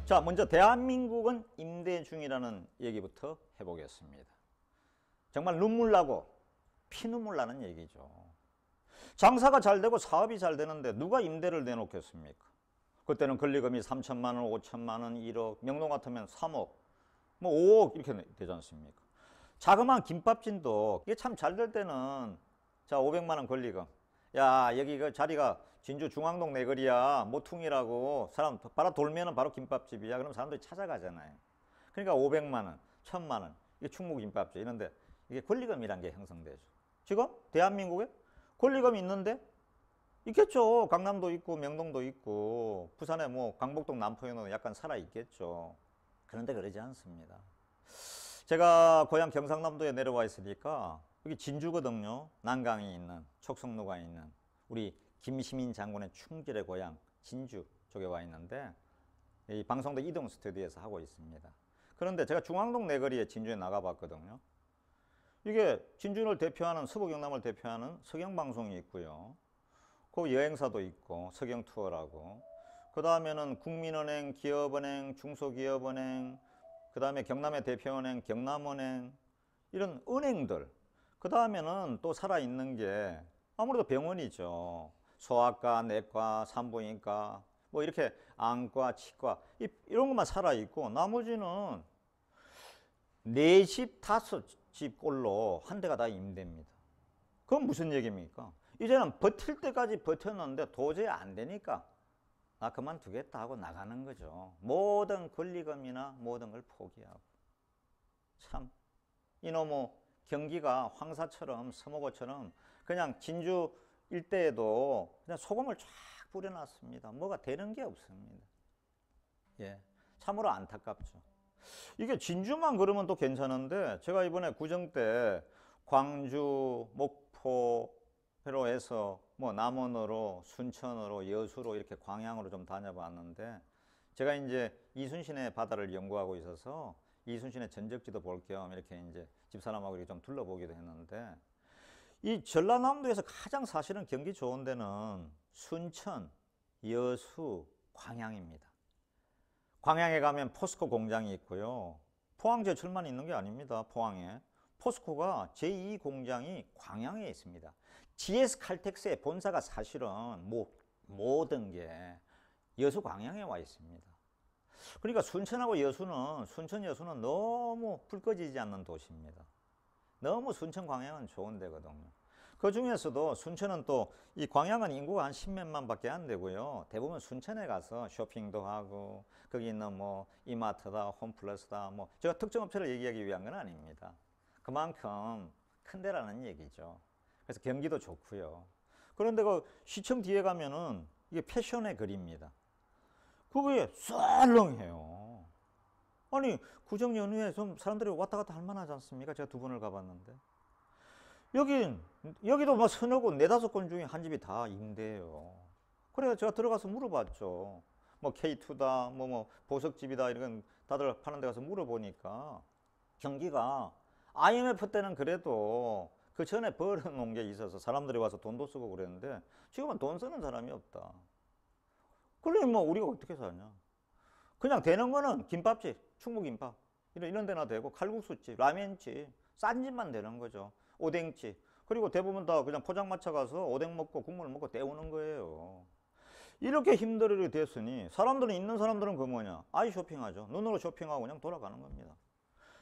자, 먼저 대한민국은 임대 중이라는 얘기부터 해보겠습니다. 정말 눈물 나고 피눈물 나는 얘기죠. 장사가 잘 되고 사업이 잘 되는데 누가 임대를 내놓겠습니까? 그때는 권리금이 3천만 원, 5천만 원, 1억, 명동 같으면 3억, 뭐 5억 이렇게 되지 않습니까? 자그마한 김밥진도 이게 참 잘 될 때는 자 500만 원 권리금. 야 여기 그 자리가 진주 중앙동 내거리야 모퉁이라고 사람 바로 돌면은 바로 김밥집이야. 그럼 사람들이 찾아가잖아요. 그러니까 500만 원, 1000만 원 이게 충무김밥집 이런데 이게 권리금이란 게 형성되죠. 지금 대한민국에 권리금이 있는데 있겠죠. 강남도 있고 명동도 있고 부산에 뭐 강북동 남포에는 약간 살아 있겠죠. 그런데 그러지 않습니다. 제가 고향 경상남도에 내려와 있으니까 여기 진주거든요. 난강이 있는 촉성로가 있는 우리 김시민 장군의 충질의 고향 진주 쪽에 와 있는데 이 방송도 이동 스튜디오에서 하고 있습니다. 그런데 제가 중앙동 내거리에 진주에 나가봤거든요. 이게 진주를 대표하는 서구 경남을 대표하는 서경방송이 있고요. 그 여행사도 있고 서경투어라고 그 다음에는 국민은행, 기업은행, 중소기업은행 그 다음에 경남의 대표은행, 경남은행 이런 은행들 그 다음에는 또 살아있는 게 아무래도 병원이죠. 소아과, 내과, 산부인과 뭐 이렇게 안과, 치과 이런 것만 살아있고 나머지는 4집, 5집 꼴로 한 대가 다 임대입니다. 그건 무슨 얘기입니까? 이제는 버틸 때까지 버텼는데 도저히 안 되니까 나 그만두겠다 하고 나가는 거죠. 모든 권리금이나 모든 걸 포기하고. 참 이놈의 경기가 황사처럼 서모고처럼 그냥 진주 일대에도 그냥 소금을 쫙 뿌려놨습니다. 뭐가 되는 게 없습니다. 예, 참으로 안타깝죠. 이게 진주만 그러면 또 괜찮은데 제가 이번에 구정 때 광주, 목포 로 해서 뭐 남원으로 순천으로 여수로 이렇게 광양으로 좀 다녀봤는데 제가 이제 이순신의 바다를 연구하고 있어서 이순신의 전적지도 볼 겸 이렇게 이제 집사람하고 이렇게 좀 둘러보기도 했는데 이 전라남도에서 가장 사실은 경기 좋은 데는 순천, 여수, 광양입니다. 광양에 가면 포스코 공장이 있고요. 포항제철만 있는 게 아닙니다. 포항에. 포스코가 제2 공장이 광양에 있습니다. GS 칼텍스의 본사가 사실은 모든 게 여수 광양에 와 있습니다. 그러니까 순천하고 여수는 순천 여수는 너무 불 꺼지지 않는 도시입니다. 너무 순천 광양은 좋은 데거든요. 그 중에서도 순천은 또 이 광양은 인구가 한 10몇만 밖에 안 되고요. 대부분 순천에 가서 쇼핑도 하고 거기 있는 뭐 이마트다 홈플러스다 뭐 제가 특정 업체를 얘기하기 위한 건 아닙니다. 그만큼 큰 데라는 얘기죠. 그래서 경기도 좋고요. 그런데 그 시청 뒤에 가면은 이게 패션의 거리입니다. 그거에 썰렁해요. 아니 구정 연휴에 좀 사람들이 왔다 갔다 할 만하지 않습니까? 제가 2번을 가봤는데 여기도 막 서너 곳 4-5건 중에 한 집이 다 임대예요. 그래서 제가 들어가서 물어봤죠. 뭐 K2다 뭐 보석집이다 이런 다들 파는 데 가서 물어보니까 경기가 IMF 때는 그래도 그 전에 벌어놓은 게 있어서 사람들이 와서 돈도 쓰고 그랬는데 지금은 돈 쓰는 사람이 없다. 그러니 뭐 우리가 어떻게 사냐. 그냥 되는 거는 김밥집, 충무김밥 이런 데나 되고 칼국수집, 라면집, 싼 집만 되는 거죠. 오뎅집. 그리고 대부분 다 그냥 포장마차 가서 오뎅 먹고 국물 먹고 때우는 거예요. 이렇게 힘들게 됐으니 사람들은 있는 사람들은 그 뭐냐. 아이 쇼핑하죠. 눈으로 쇼핑하고 그냥 돌아가는 겁니다.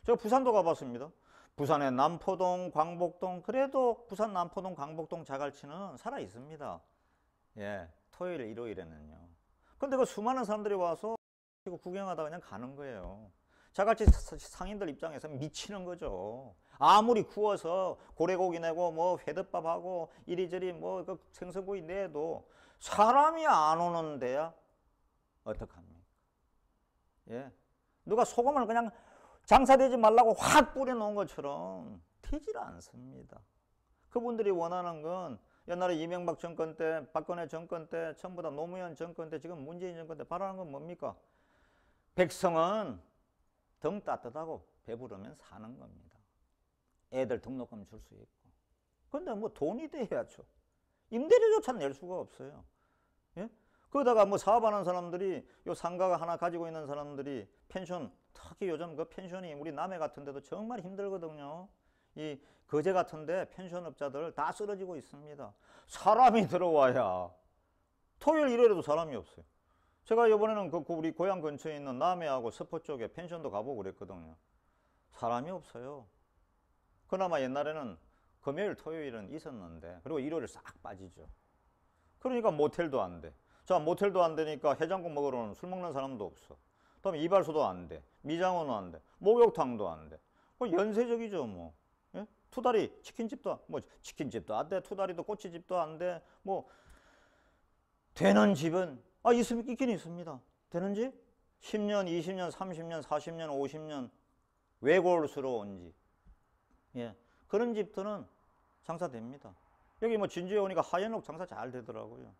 제가 부산도 가봤습니다. 부산의 남포동, 광복동 그래도 부산 남포동, 광복동 자갈치는 살아 있습니다. 예, 토요일, 일요일에는요. 근데 그 수많은 사람들이 와서 구경하다 그냥 가는 거예요. 자갈치 상인들 입장에서 미치는 거죠. 아무리 구워서 고래고기 내고 뭐 회덮밥하고 이리저리 뭐 그 생선구이 내도 사람이 안 오는 데야 어떡합니까? 예, 누가 소금을 그냥 장사되지 말라고 확 뿌려놓은 것처럼 되질 않습니다. 그분들이 원하는 건 옛날에 이명박 정권 때, 박근혜 정권 때, 전부 다 노무현 정권 때, 지금 문재인 정권 때 바라는 건 뭡니까? 백성은 등 따뜻하고 배부르면 사는 겁니다. 애들 등록금 줄 수 있고. 근데 뭐 돈이 돼야죠. 임대료조차 낼 수가 없어요. 예? 거기다가 뭐 사업하는 사람들이 요 상가가 하나 가지고 있는 사람들이 펜션, 특히 요즘 그 펜션이 우리 남해 같은 데도 정말 힘들거든요. 이 거제 같은데 펜션업자들 다 쓰러지고 있습니다. 사람이 들어와야 토요일 일요일에도 사람이 없어요. 제가 이번에는 그 우리 고향 근처에 있는 남해하고 서포 쪽에 펜션도 가보고 그랬거든요. 사람이 없어요. 그나마 옛날에는 금요일 토요일은 있었는데 그리고 일요일 싹 빠지죠. 그러니까 모텔도 안 돼. 자, 모텔도 안 되니까 해장국 먹으러는 술 먹는 사람도 없어. 그다음에 이발소도 안 돼. 미장원도 안 돼. 목욕탕도 안 돼. 뭐 연쇄적이죠, 뭐. 예? 투다리 치킨집도 뭐 치킨집도 안 돼. 투다리도 꼬치집도 안 돼. 뭐 되는 집은 있긴 있습니다. 되는 집? 10년, 20년, 30년, 40년, 50년 외골수로온 집. 예. 그런 집들은 장사됩니다. 여기 뭐 진주에 오니까 하연옥 장사 잘 되더라고요.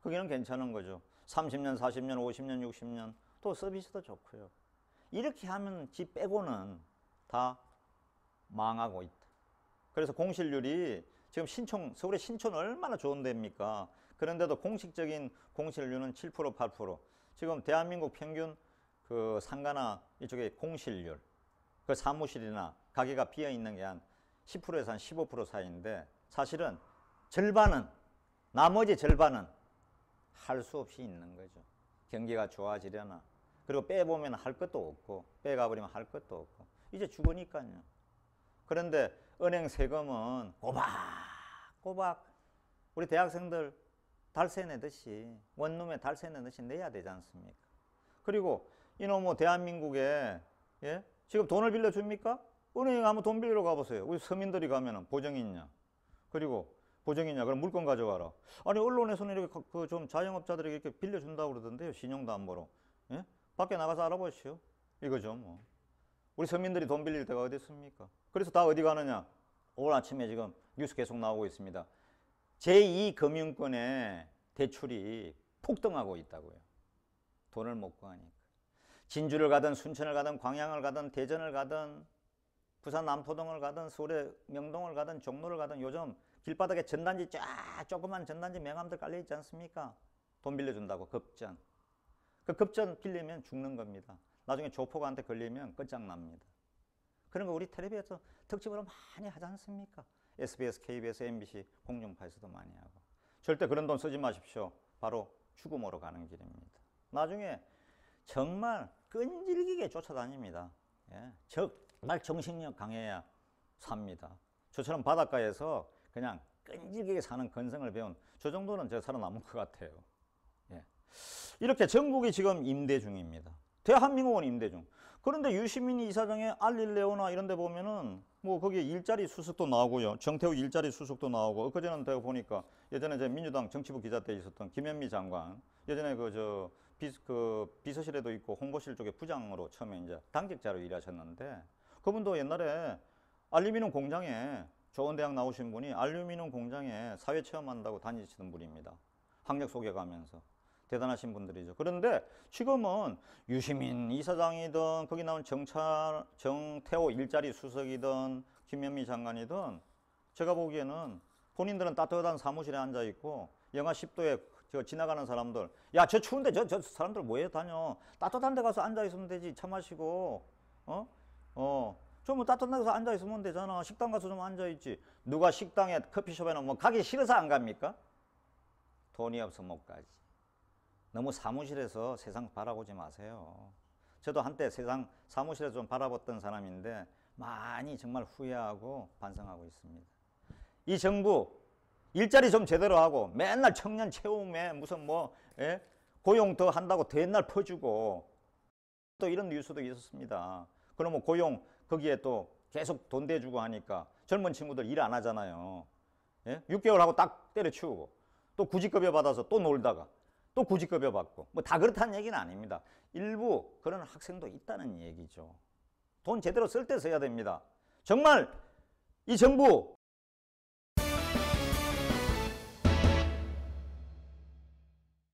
거기는 괜찮은 거죠. 30년, 40년, 50년, 60년 또 서비스도 좋고요. 이렇게 하면 집 빼고는 다 망하고 있다. 그래서 공실률이 지금 서울의 신촌 얼마나 좋은 데입니까? 그런데도 공식적인 공실률은 7%, 8%. 지금 대한민국 평균 그 상가나 이쪽에 공실률, 그 사무실이나 가게가 비어 있는 게 한 10%에서 한 15% 사이인데 사실은 절반은, 나머지 절반은 할 수 없이 있는 거죠. 경기가 좋아지려나. 그리고 빼보면 할 것도 없고, 빼가버리면 할 것도 없고. 이제 죽으니까요. 그런데 은행 세금은 꼬박꼬박 우리 대학생들 달세 내듯이, 원룸에 달세 내듯이 내야 되지 않습니까? 그리고 이놈 뭐 대한민국에, 예? 지금 돈을 빌려줍니까? 은행에 가면 돈 빌리러 가보세요. 우리 서민들이 가면은 보정이 있냐? 그리고 보정이 있냐? 그럼 물건 가져가라. 아니, 언론에서는 이렇게 그 좀 자영업자들에게 이렇게 빌려준다고 그러던데요. 신용담보로. 예? 밖에 나가서 알아보시오. 이거죠, 뭐. 우리 서민들이 돈 빌릴 데가 어디 있습니까? 그래서 다 어디 가느냐? 오늘 아침에 지금 뉴스 계속 나오고 있습니다. 제2금융권의 대출이 폭등하고 있다고요. 돈을 못 구하니까. 진주를 가든 순천을 가든 광양을 가든 대전을 가든 부산 남포동을 가든 서울의 명동을 가든 종로를 가든 요즘 길바닥에 전단지 조그만 전단지 명함들 깔려 있지 않습니까? 돈 빌려준다고 급전. 그 급전 빌리면 죽는 겁니다. 나중에 조폭한테 걸리면 끝장납니다. 그런 거 우리 텔레비에서 특집으로 많이 하지 않습니까? SBS, KBS, MBC 공중파에서도 많이 하고. 절대 그런 돈 쓰지 마십시오. 바로 죽음으로 가는 길입니다. 나중에 정말 끈질기게 쫓아다닙니다. 예. 정말 정신력 강해야 삽니다. 저처럼 바닷가에서 그냥 끈질기게 사는 건성을 배운 저 정도는 제가 살아남은 것 같아요. 예. 이렇게 전국이 지금 임대 중입니다. 대한민국은 임대 중. 그런데 유시민 이사장의 알릴레오나 이런 데 보면은 뭐 거기에 일자리 수석도 나오고요. 정태우 일자리 수석도 나오고, 엊그제는 내가 보니까 예전에 제 민주당 정치부 기자 때 있었던 김현미 장관, 예전에 비서실에도 있고 홍보실 쪽에 부장으로 처음에 이제 당직자로 일하셨는데, 그분도 옛날에 알루미늄 공장에, 좋은 대학 나오신 분이 알루미늄 공장에 사회 체험한다고 다니시던 분입니다. 학력 소개가면서. 대단하신 분들이죠. 그런데 지금은 유시민 이사장이든 거기 나온 정태호 일자리 수석이든 김현미 장관이든 제가 보기에는 본인들은 따뜻한 사무실에 앉아 있고 영하 10도에 지나가는 사람들, 야, 저 추운데 저 사람들 뭐해 다녀? 따뜻한 데 가서 앉아 있으면 되지. 차 마시고 좀 뭐 따뜻한 데서 앉아 있으면 되잖아. 식당 가서 좀 앉아 있지. 누가 식당에 커피숍에는 뭐 가기 싫어서 안 갑니까? 돈이 없어 못 가지. 너무 사무실에서 세상 바라보지 마세요. 저도 한때 세상 사무실에서 좀 바라봤던 사람인데 많이 정말 후회하고 반성하고 있습니다. 이 정부 일자리 좀 제대로 하고 맨날 청년 채움에 무슨 고용 더 한다고 옛날 퍼주고 또 이런 뉴스도 있었습니다. 그러면 고용 거기에 또 계속 돈 대주고 하니까 젊은 친구들 일 안 하잖아요. 예? 6개월 하고 딱 때려치우고 또 구직급여 받아서 또 놀다가 또 구직급여 받고 뭐 다 그렇다는 얘기는 아닙니다. 일부 그런 학생도 있다는 얘기죠. 돈 제대로 쓸 때 써야 됩니다. 정말 이 정부